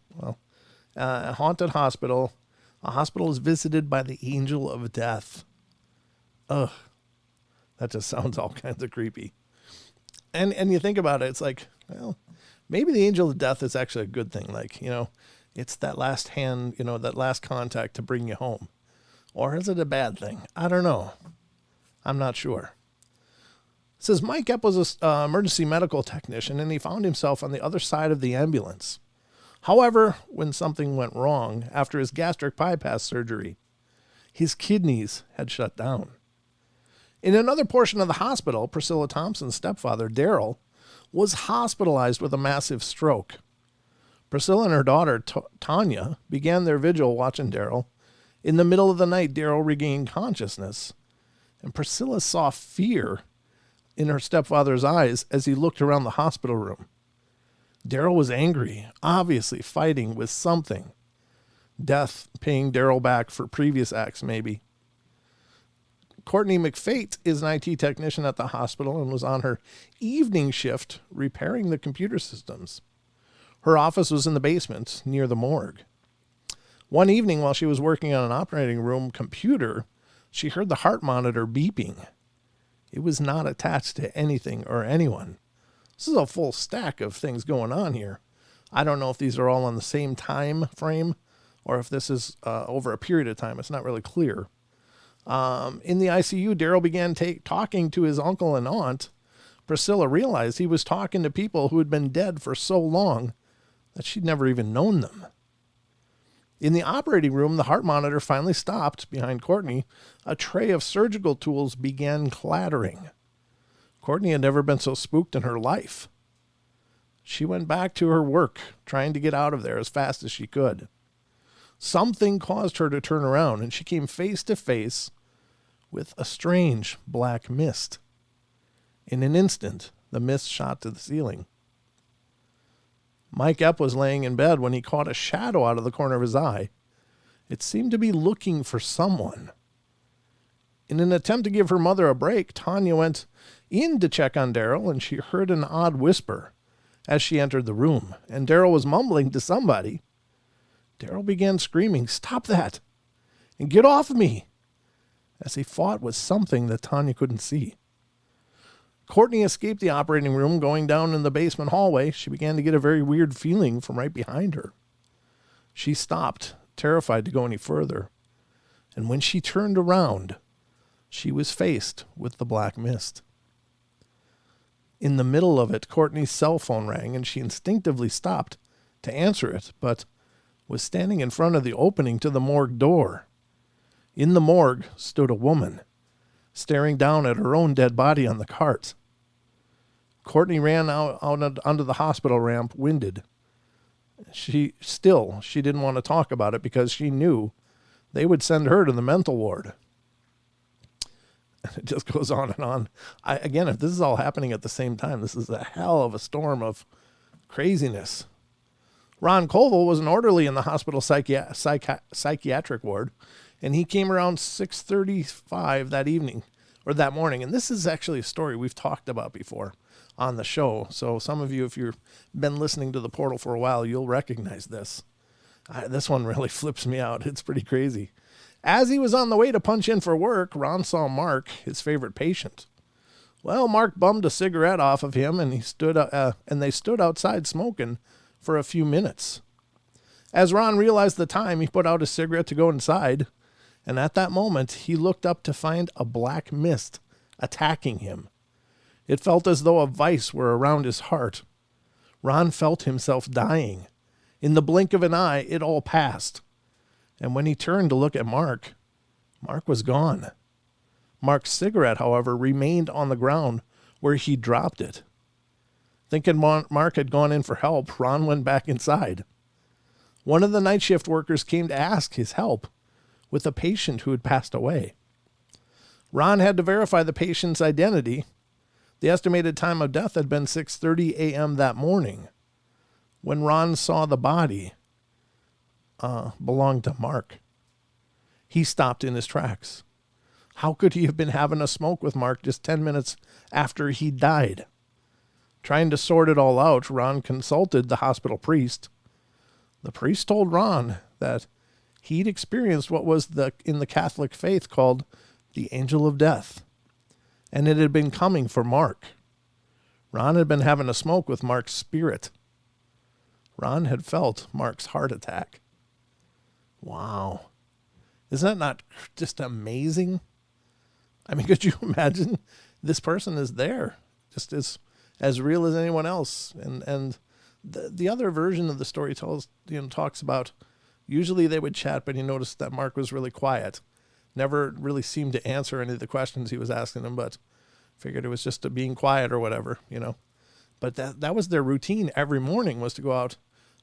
a haunted hospital. A hospital is visited by the angel of death. Ugh. That just sounds all kinds of creepy. And you think about it, it's like, well, maybe the angel of death is actually a good thing. Like, it's that last hand, that last contact to bring you home. Or is it a bad thing? I don't know. I'm not sure. It says Mike Epp was an emergency medical technician, and he found himself on the other side of the ambulance. However, when something went wrong after his gastric bypass surgery, his kidneys had shut down. In another portion of the hospital, Priscilla Thompson's stepfather, Daryl, was hospitalized with a massive stroke. Priscilla and her daughter, Tanya, began their vigil watching Daryl. In the middle of the night, Daryl regained consciousness, and Priscilla saw fear in her stepfather's eyes as he looked around the hospital room. Daryl was angry, obviously fighting with something. Death paying Daryl back for previous acts, maybe. Courtney McFate is an IT technician at the hospital and was on her evening shift repairing the computer systems. Her office was in the basement near the morgue. One evening while she was working on an operating room computer, she heard the heart monitor beeping. It was not attached to anything or anyone. This is a full stack of things going on here. I don't know if these are all on the same time frame or if this is over a period of time. It's not really clear. In the ICU, Daryl began talking to his uncle and aunt. Priscilla realized he was talking to people who had been dead for so long that she'd never even known them. In the operating room, the heart monitor finally stopped behind Courtney. A tray of surgical tools began clattering. Courtney had never been so spooked in her life. She went back to her work, trying to get out of there as fast as she could. Something caused her to turn around, and she came face to face with a strange black mist. In an instant, the mist shot to the ceiling. Mike Epp was laying in bed when he caught a shadow out of the corner of his eye. It seemed to be looking for someone. In an attempt to give her mother a break, Tanya went in to check on Daryl, and she heard an odd whisper as she entered the room, and Daryl was mumbling to somebody. Daryl began screaming, "Stop that! And get off of me!" as he fought with something that Tanya couldn't see. Courtney escaped the operating room, going down in the basement hallway. She began to get a very weird feeling from right behind her. She stopped, terrified to go any further. And when she turned around, she was faced with the black mist. In the middle of it, Courtney's cell phone rang, and she instinctively stopped to answer it, but was standing in front of the opening to the morgue door. In the morgue stood a woman, staring down at her own dead body on the cart. Courtney ran out onto the hospital ramp, winded. She didn't want to talk about it because she knew they would send her to the mental ward. It just goes on and on. Again, if this is all happening at the same time, this is a hell of a storm of craziness. Ron Colville was an orderly in the hospital psychiatric ward, and he came around 6:35 that morning. And this is actually a story we've talked about before on the show. So some of you, if you've been listening to the Portal for a while, you'll recognize this. This one really flips me out. It's pretty crazy. As he was on the way to punch in for work, Ron saw Mark, his favorite patient. Well, Mark bummed a cigarette off of him, and they stood outside smoking for a few minutes. As Ron realized the time, he put out his cigarette to go inside, and at that moment, he looked up to find a black mist attacking him. It felt as though a vice were around his heart. Ron felt himself dying. In the blink of an eye, it all passed. And when he turned to look at Mark was gone. Mark's cigarette, however, remained on the ground where he dropped it. Thinking Mark had gone in for help, Ron went back inside. One of the night shift workers came to ask his help with a patient who had passed away. Ron had to verify the patient's identity. The estimated time of death had been 6:30 a.m. that morning. When Ron saw the body belonged to Mark, he stopped in his tracks. How could he have been having a smoke with Mark just 10 minutes after he died? Trying to sort it all out, Ron consulted the hospital priest. The priest told Ron that he'd experienced what was in the Catholic faith called the angel of death, and it had been coming for Mark. Ron had been having a smoke with Mark's spirit. Ron had felt Mark's heart attack. Wow. Is that not just amazing? I mean, could you imagine this person is there, just as real as anyone else? And the other version of the story talks about, usually they would chat, but he noticed that Mark was really quiet. Never really seemed to answer any of the questions he was asking him, but figured it was just being quiet or whatever, But that was their routine every morning, was to go out.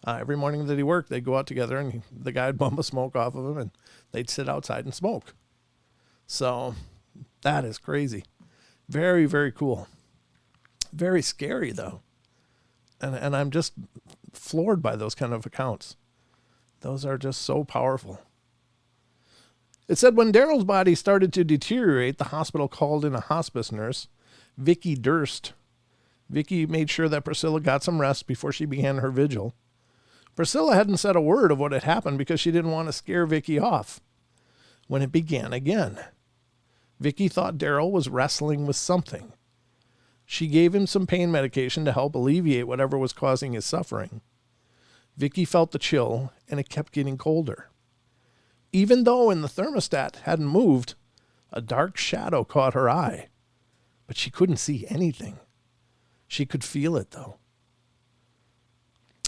Every morning that he worked, they'd go out together, and the guy would bump a smoke off of him, and they'd sit outside and smoke. So that is crazy. Very, very cool. Very scary, though. And I'm just floored by those kind of accounts. Those are just so powerful. It said when Daryl's body started to deteriorate, the hospital called in a hospice nurse, Vicky Durst. Vicky made sure that Priscilla got some rest before she began her vigil. Priscilla hadn't said a word of what had happened because she didn't want to scare Vicky off. When it began again, Vicky thought Daryl was wrestling with something. She gave him some pain medication to help alleviate whatever was causing his suffering. Vicky felt the chill, and it kept getting colder. Even though the thermostat hadn't moved, a dark shadow caught her eye, but she couldn't see anything. She could feel it, though.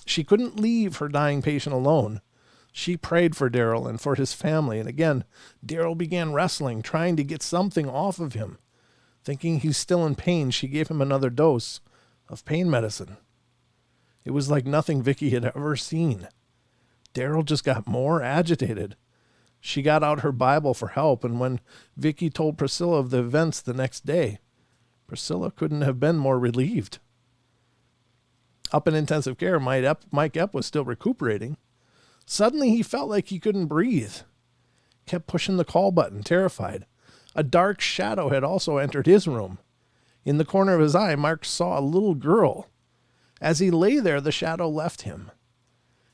She couldn't leave her dying patient alone. She prayed for Daryl and for his family, and again, Daryl began wrestling, trying to get something off of him. Thinking he's still in pain, she gave him another dose of pain medicine. It was like nothing Vicky had ever seen. Daryl just got more agitated. She got out her Bible for help, and when Vicky told Priscilla of the events the next day, Priscilla couldn't have been more relieved. Up in intensive care, Mike Epp was still recuperating. Suddenly he felt like he couldn't breathe. Kept pushing the call button, terrified. A dark shadow had also entered his room. In the corner of his eye, Mark saw a little girl. As he lay there, the shadow left him.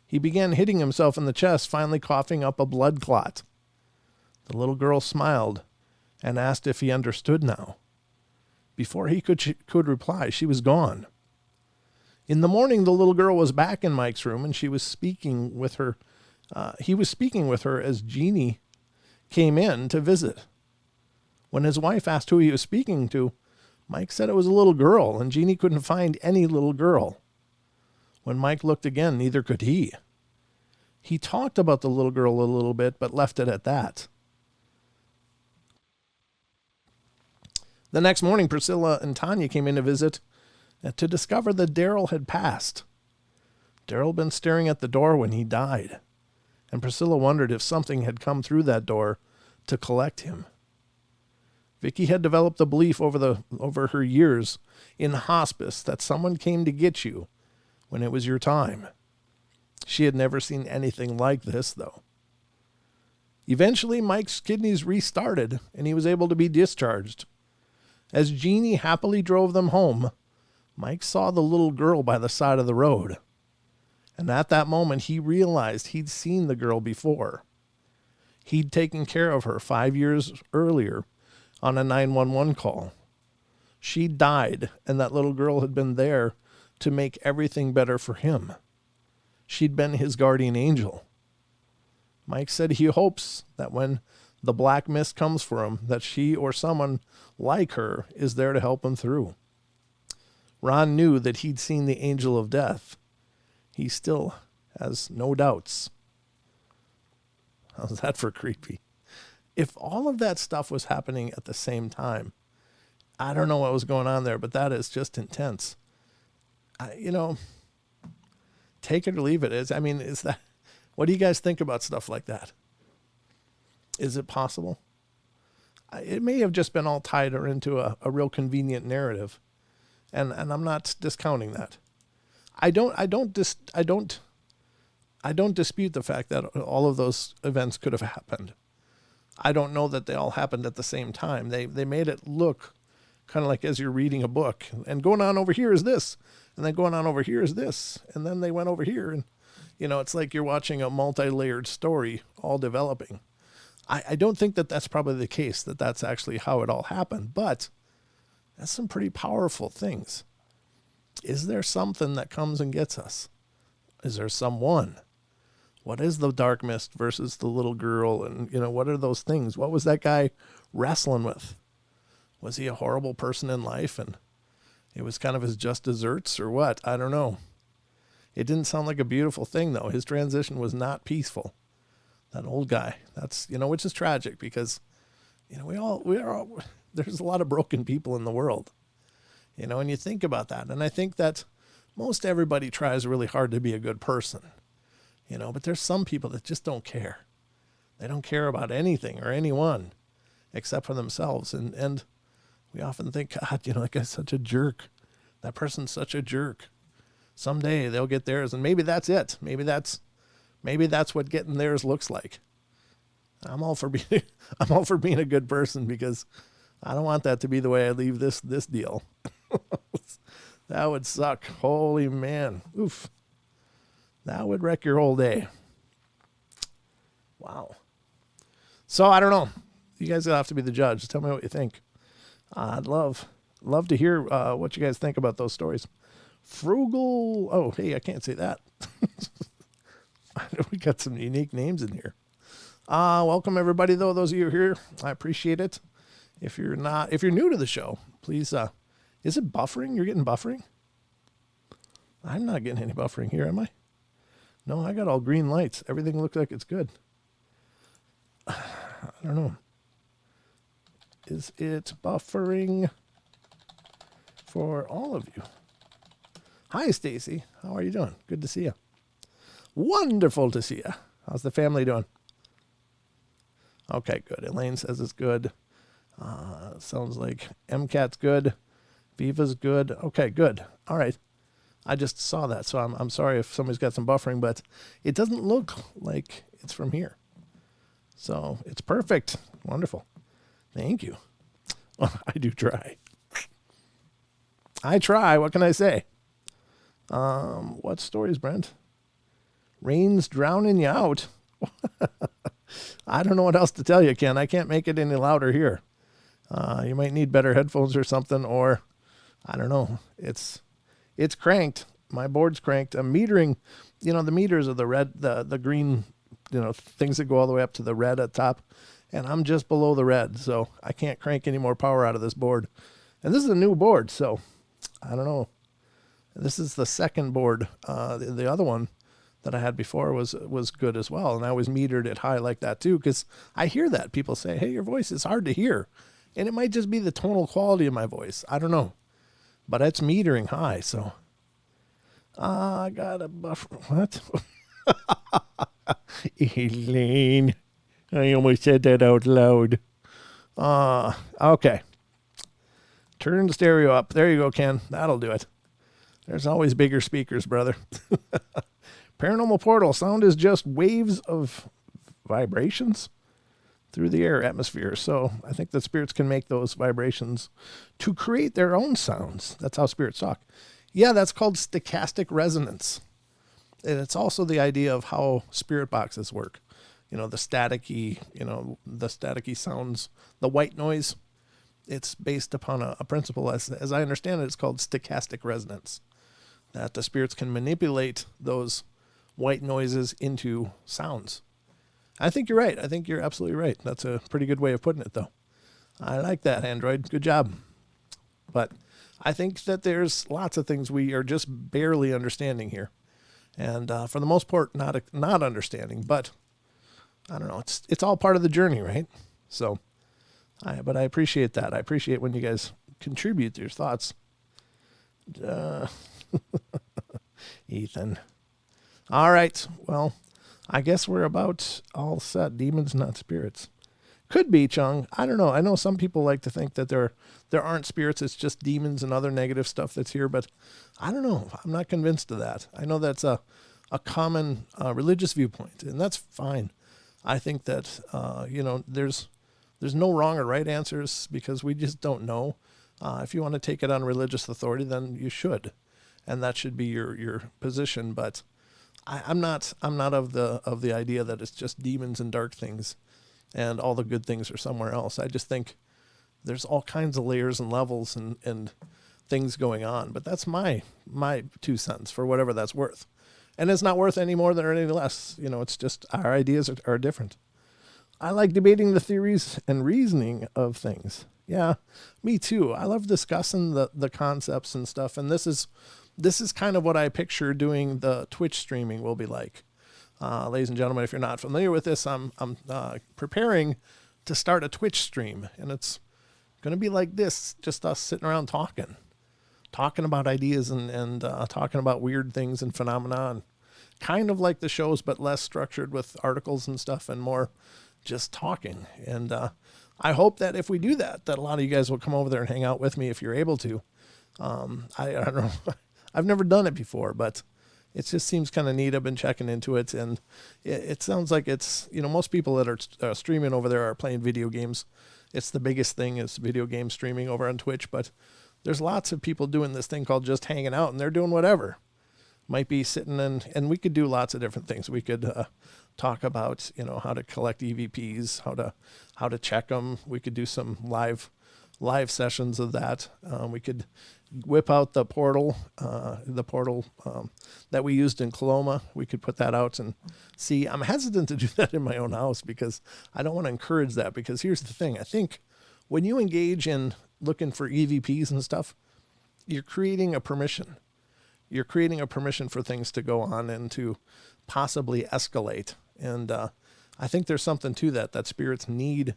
He began hitting himself in the chest, finally coughing up a blood clot. The little girl smiled and asked if he understood now. Before he could reply, she was gone. In the morning, the little girl was back in Mike's room, and she was speaking with her. He was speaking with her as Jeannie came in to visit. When his wife asked who he was speaking to, Mike said it was a little girl, and Jeannie couldn't find any little girl. When Mike looked again, neither could he. He talked about the little girl a little bit, but left it at that. The next morning, Priscilla and Tanya came in to visit to discover that Daryl had passed. Daryl had been staring at the door when he died, and Priscilla wondered if something had come through that door to collect him. Vicky had developed a belief over her years in hospice that someone came to get you when it was your time. She had never seen anything like this, though. Eventually, Mike's kidneys restarted, and he was able to be discharged. As Jeannie happily drove them home, Mike saw the little girl by the side of the road. And at that moment, he realized he'd seen the girl before. He'd taken care of her 5 years earlier on a 911 call. She died, and that little girl had been there to make everything better for him. She'd been his guardian angel. Mike said he hopes that when the black mist comes for him, that she or someone like her is there to help him through. Ron knew that he'd seen the angel of death. He still has no doubts. How's that for creepy? If all of that stuff was happening at the same time, I don't know what was going on there, but that is just intense. Take it or leave it. Is that, what do you guys think about stuff like that? Is it possible? It may have just been all tied into a real convenient narrative, and I'm not discounting that. I don't dispute the fact that all of those events could have happened. I don't know that they all happened at the same time. They made it look kind of like as you're reading a book, and going on over here is this, and then going on over here is this, and then they went over here, and it's like you're watching a multi-layered story all developing. I don't think that that's probably the case, that that's actually how it all happened, but that's some pretty powerful things. Is there something that comes and gets us? Is there someone? What is the dark mist versus the little girl? And, what are those things? What was that guy wrestling with? Was he a horrible person in life and it was kind of his just desserts or what? I don't know. It didn't sound like a beautiful thing, though. His transition was not peaceful. That old guy, that's, which is tragic because, we are all, there's a lot of broken people in the world, and you think about that. And I think that most everybody tries really hard to be a good person, but there's some people that just don't care. They don't care about anything or anyone except for themselves. And we often think, God, that guy's such a jerk. That person's such a jerk. Someday they'll get theirs, and maybe that's it. Maybe that's what getting theirs looks like. I'm all for being I'm all for being a good person because I don't want that to be the way I leave this deal. That would suck. Holy man. Oof. That would wreck your whole day. Wow. So I don't know. You guys will have to be the judge. Tell me what you think. I'd love to hear what you guys think about those stories. Frugal. Oh, hey, I can't say that. We got some unique names in here. Welcome everybody, though. Those of you here, I appreciate it. If you're new to the show, please. Is it buffering? You're getting buffering? I'm not getting any buffering here, am I? No, I got all green lights. Everything looks like it's good. I don't know. Is it buffering for all of you? Hi, Stacy. How are you doing? Good to see you. Wonderful to see you. How's the family doing? Okay, good. Elaine says it's good. Sounds like MCAT's good. Viva's good. Okay, good. All right. I just saw that, so I'm sorry if somebody's got some buffering, but it doesn't look like it's from here. So it's perfect. Wonderful. Thank you. Well, I do try. I try. What can I say? What stories, Brent? Rain's drowning you out. I don't know what else to tell you, Ken. I can't make it any louder here. You might need better headphones or something, or I don't know. It's cranked. My board's cranked. I'm metering. The meters are the red, the green, things that go all the way up to the red at top. And I'm just below the red, so I can't crank any more power out of this board. And this is a new board, so I don't know. This is the second board. The other one that I had before was good as well, and I was metered it high like that too, because I hear that. People say, hey, your voice is hard to hear. And it might just be the tonal quality of my voice. I don't know. But it's metering high, so. I got a buffer. What? Elaine. I almost said that out loud. Okay. Turn the stereo up. There you go, Ken. That'll do it. There's always bigger speakers, brother. Paranormal Portal. Sound is just waves of vibrations through the air atmosphere. So I think that spirits can make those vibrations to create their own sounds. That's how spirits talk. Yeah, that's called stochastic resonance. And it's also the idea of how spirit boxes work. The staticky sounds, the white noise. It's based upon a principle, as I understand it, it's called stochastic resonance. That the spirits can manipulate those white noises into sounds. I think you're right. I think you're absolutely right. That's a pretty good way of putting it, though. I like that, Android. Good job. But I think that there's lots of things we are just barely understanding here. And for the most part, not understanding, but I don't know. It's all part of the journey, right? So, but I appreciate that. I appreciate when you guys contribute your thoughts. Ethan. All right. Well, I guess we're about all set. Demons, not spirits. Could be, Chung. I don't know. I know some people like to think that there aren't spirits. It's just demons and other negative stuff that's here. But I don't know. I'm not convinced of that. I know that's a common religious viewpoint, and that's fine. I think that, there's no wrong or right answers because we just don't know. If you want to take it on religious authority, then you should. And that should be your position. But I'm not of the idea that it's just demons and dark things and all the good things are somewhere else. I just think there's all kinds of layers and levels and things going on. But that's my 2 cents for whatever that's worth. And it's not worth any more than or any less. It's just our ideas are different. I like debating the theories and reasoning of things. Yeah, me too. I love discussing the concepts and stuff. And this is kind of what I picture doing the Twitch streaming will be like. Ladies and gentlemen, if you're not familiar with this, I'm preparing to start a Twitch stream. And it's going to be like this, just us sitting around talking about ideas and talking about weird things and phenomena, and kind of like the shows, but less structured with articles and stuff and more just talking. And I hope that if we do that a lot of you guys will come over there and hang out with me if you're able to. I don't know. I've never done it before, but it just seems kind of neat. I've been checking into it, and it sounds like it's, most people that are streaming over there are playing video games. It's the biggest thing is video game streaming over on Twitch, but there's lots of people doing this thing called just hanging out, and they're doing whatever. Might be sitting and we could do lots of different things. We could talk about, how to collect EVPs, how to check them. We could do some live sessions of that. We could whip out the portal that we used in Coloma. We could put that out and see. I'm hesitant to do that in my own house because I don't want to encourage that, because here's the thing. I think when you engage in looking for EVPs and stuff, you're creating a permission. You're creating a permission for things to go on and to possibly escalate. And I think there's something to that spirits need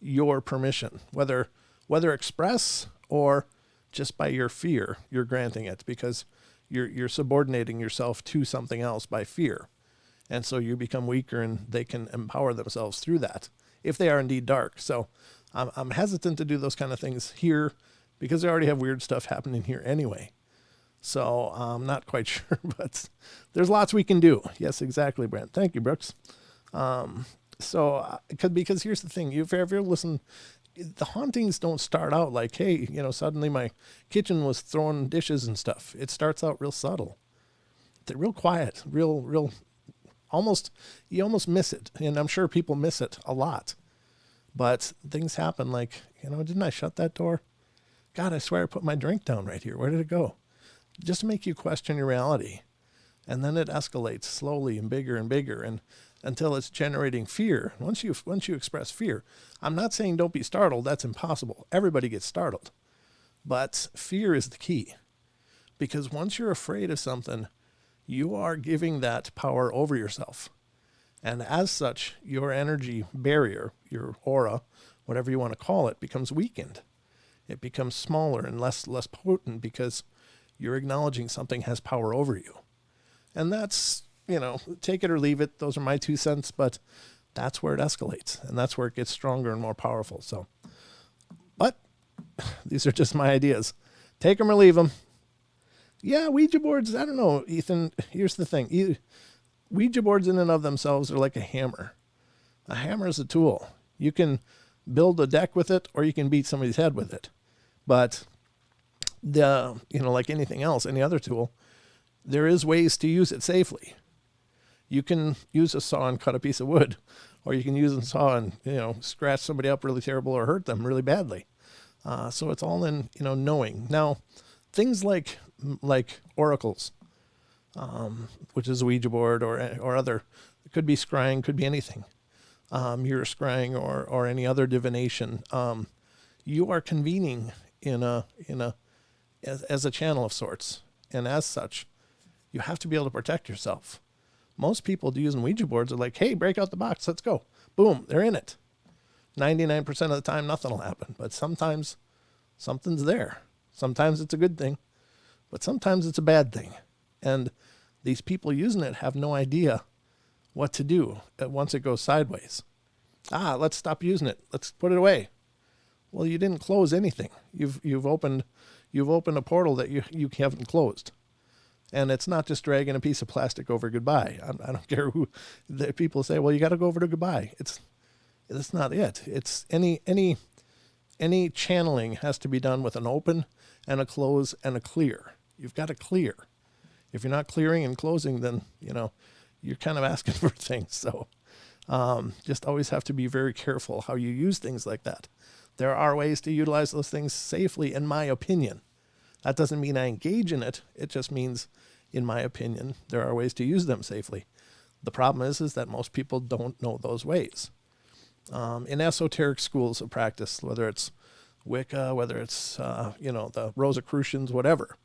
your permission, whether express or just by your fear, you're granting it, because you're subordinating yourself to something else by fear. And so you become weaker and they can empower themselves through that if they are indeed dark. So I'm hesitant to do those kind of things here because I already have weird stuff happening here anyway. So I'm not quite sure, but there's lots we can do. Yes, exactly, Brent. Thank you, Brooks. Because here's the thing. If you ever listen, the hauntings don't start out like, hey, suddenly my kitchen was throwing dishes and stuff. It starts out real subtle. They're real quiet, real, you almost miss it. And I'm sure people miss it a lot. But things happen like, didn't I shut that door? God, I swear I put my drink down right here. Where did it go? Just to make you question your reality. And then it escalates slowly and bigger and until it's generating fear. Once you express fear, I'm not saying don't be startled. That's impossible. Everybody gets startled. But fear is the key. Because once you're afraid of something, you are giving that power over yourself. And as such, your energy barrier, your aura, whatever you want to call it, becomes weakened. It becomes smaller and less potent because you're acknowledging something has power over you. And that's, take it or leave it. Those are my 2 cents, but that's where it escalates. And that's where it gets stronger and more powerful. So, but these are just my ideas. Take them or leave them. Yeah, Ouija boards, I don't know, Ethan. Here's the thing. Ouija boards in and of themselves are like a hammer. A hammer is a tool. You can build a deck with it or you can beat somebody's head with it. But like anything else, any other tool, there is ways to use it safely. You can use a saw and cut a piece of wood, or you can use a saw and, scratch somebody up really terrible or hurt them really badly. So it's all in, knowing. Now, things like oracles, which is a Ouija board or other, it could be scrying, could be anything. You're scrying or any other divination. You are convening as a channel of sorts. And as such, you have to be able to protect yourself. Most people using Ouija boards are like, hey, break out the box, let's go. Boom, they're in it. 99% of the time, nothing will happen. But sometimes something's there. Sometimes it's a good thing, but sometimes it's a bad thing. And these people using it have no idea what to do once it goes sideways. Let's stop using it. Let's put it away. Well, you didn't close anything. You've opened a portal that you haven't closed. And it's not just dragging a piece of plastic over goodbye. I don't care who the people say, well, you got to go over to goodbye. That's not it. It's any channeling has to be done with an open and a close and a clear. You've got to clear. If you're not clearing and closing, then, you're kind of asking for things. So just always have to be very careful how you use things like that. There are ways to utilize those things safely, in my opinion. That doesn't mean I engage in it. It just means, in my opinion, there are ways to use them safely. The problem is that most people don't know those ways. In esoteric schools of practice, whether it's Wicca, whether it's, the Rosicrucians, whatever,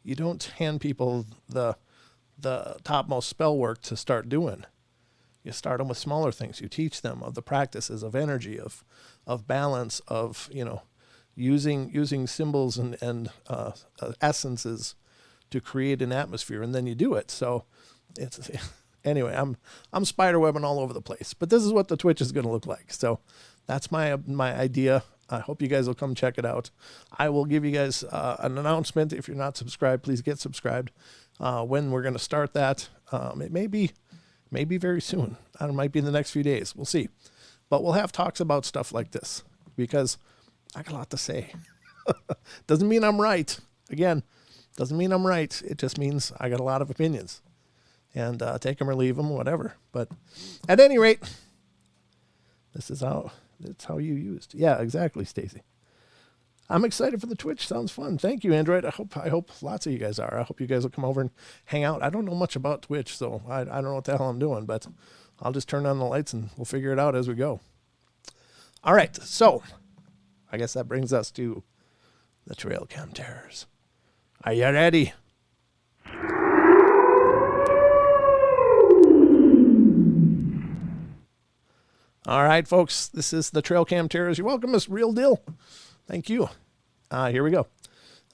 you don't hand people the topmost spell work to start doing. You start them with smaller things. You teach them of the practices of energy, of balance, of, using symbols and essences to create an atmosphere, and then you do it. So it's anyway, I'm spiderwebbing all over the place, but this is what the Twitch is going to look like. So that's my idea. I hope you guys will come check it out. I will give you guys an announcement. If you're not subscribed, please get subscribed. When we're going to start that, it may be very soon. It might be in the next few days. We'll see. But we'll have talks about stuff like this because I got a lot to say. Doesn't mean I'm right. Again, doesn't mean I'm right. It just means I got a lot of opinions. And take them or leave them, whatever. But at any rate, that's how you used. Yeah, exactly, Stacy. I'm excited for the Twitch. Sounds fun. Thank you, Android. I hope lots of you guys are. I hope you guys will come over and hang out. I don't know much about Twitch, so I don't know what the hell I'm doing, but I'll just turn on the lights and we'll figure it out as we go. All right, so I guess that brings us to the trail cam terrors. Are you ready? All right, folks, this is the trail cam terrors. You're welcome, Miss Real Deal. Thank you. Here we go.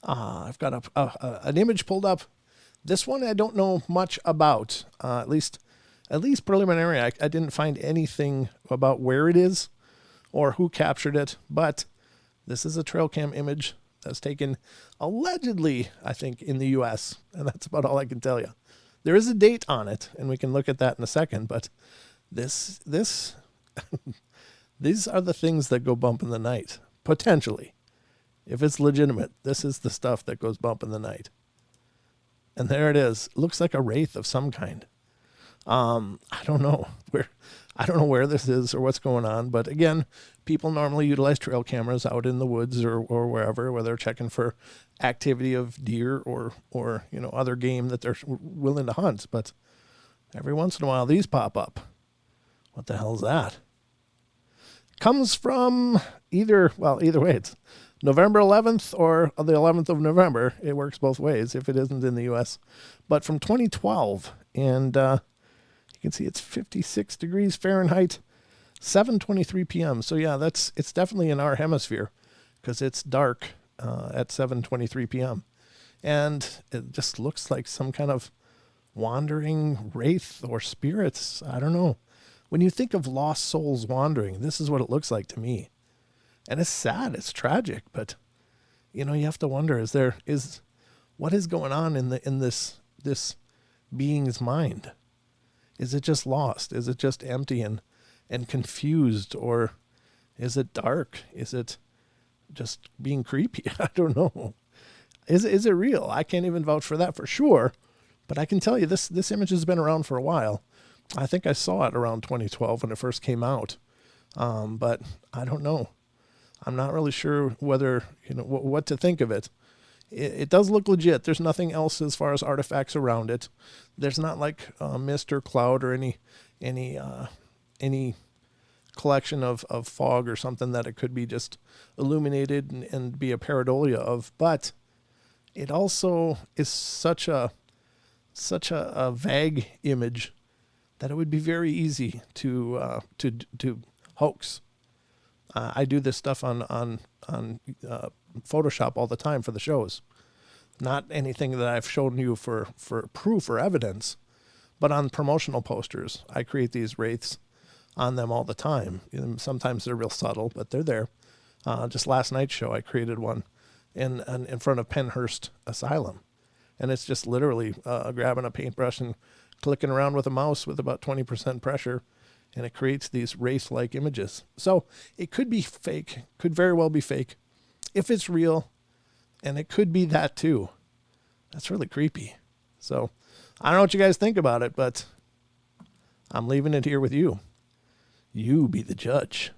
I've got an image pulled up. This one I don't know much about. At least preliminary. I didn't find anything about where it is or who captured it. But this is a trail cam image that's taken allegedly, I think, in the U.S. And that's about all I can tell you. There is a date on it, and we can look at that in a second. But this these are the things that go bump in the night. Potentially. If it's legitimate, this is the stuff that goes bump in the night. And there it is. It looks like a wraith of some kind. I don't know where this is or what's going on, but again, people normally utilize trail cameras out in the woods or wherever, where they're checking for activity of deer or other game that they're willing to hunt. But every once in a while, these pop up. What the hell is that? Comes from either way, it's November 11th or the 11th of November. It works both ways if it isn't in the U.S. But from 2012, and you can see it's 56 degrees Fahrenheit, 7:23 p.m. So yeah, it's definitely in our hemisphere because it's dark at 7:23 p.m. And it just looks like some kind of wandering wraith or spirits. I don't know. When you think of lost souls wandering, this is what it looks like to me. And it's sad, it's tragic, but you have to wonder, what is going on in this being's mind? Is it just lost? Is it just empty and confused, or is it dark? Is it just being creepy? I don't know. Is it real? I can't even vouch for that for sure, but I can tell you this image has been around for a while. I think I saw it around 2012 when it first came out. But I don't know. I'm not really sure whether, what to think of it. It does look legit. There's nothing else as far as artifacts around it. There's not like mist or cloud or any collection of fog or something that it could be just illuminated and be a pareidolia of. But it also is such a vague image that it would be very easy to hoax. I do this stuff on Photoshop all the time for the shows. Not anything that I've shown you for proof or evidence, but on promotional posters, I create these wraiths on them all the time. Sometimes they're real subtle, but they're there. Just last night's show, I created one in front of Penhurst Asylum. And it's just literally grabbing a paintbrush and clicking around with a mouse with about 20% pressure, and it creates these wraith-like images. So it could be fake, could very well be fake. If it's real, and it could be that too. That's really creepy. So I don't know what you guys think about it, but I'm leaving it here with you. You be the judge.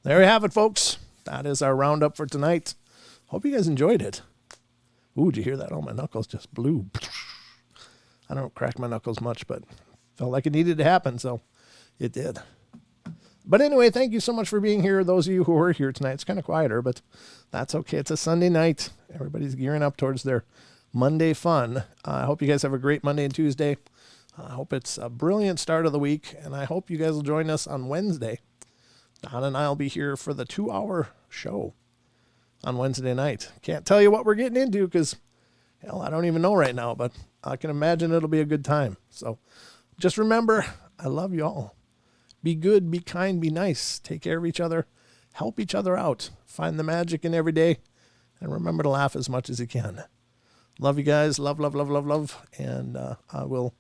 There we have it, folks. That is our roundup for tonight. Hope you guys enjoyed it. Ooh, did you hear that? Oh, my knuckles just blew. I don't crack my knuckles much, but felt like it needed to happen, so it did. But anyway, thank you so much for being here. Those of you who were here tonight, it's kind of quieter, but that's okay. It's a Sunday night. Everybody's gearing up towards their Monday fun. I hope you guys have a great Monday and Tuesday. I hope it's a brilliant start of the week, and I hope you guys will join us on Wednesday. Don and I will be here for the 2-hour show on Wednesday night. Can't tell you what we're getting into because, hell, I don't even know right now, but I can imagine it'll be a good time. So just remember, I love you all. Be good, be kind, be nice. Take care of each other. help each other out. Find the magic in every day. And remember to laugh as much as you can. Love you guys. Love, love, love, love, love. And I will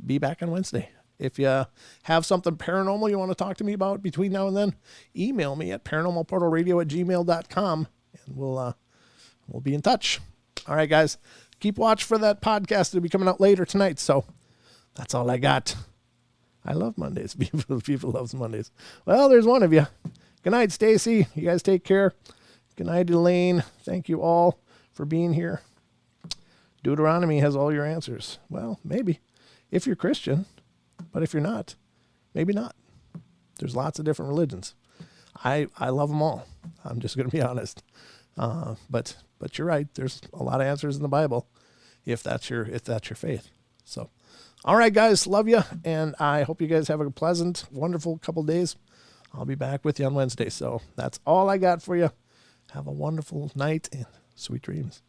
be back on Wednesday. If you have something paranormal you want to talk to me about between now and then, email me at paranormalportalradio@gmail.com, and we'll be in touch. All right, guys. Keep watch for that podcast. It'll be coming out later tonight. So that's all I got. I love Mondays. People love Mondays. Well, there's one of you. Good night, Stacy. You guys take care. Good night, Elaine. Thank you all for being here. Deuteronomy has all your answers. Well, maybe. If you're Christian. But if you're not, maybe not. There's lots of different religions. I love them all. I'm just going to be honest. But you're right. There's a lot of answers in the Bible if that's your faith. So, all right, guys, love you. And I hope you guys have a pleasant, wonderful couple days. I'll be back with you on Wednesday. So that's all I got for you. Have a wonderful night and sweet dreams.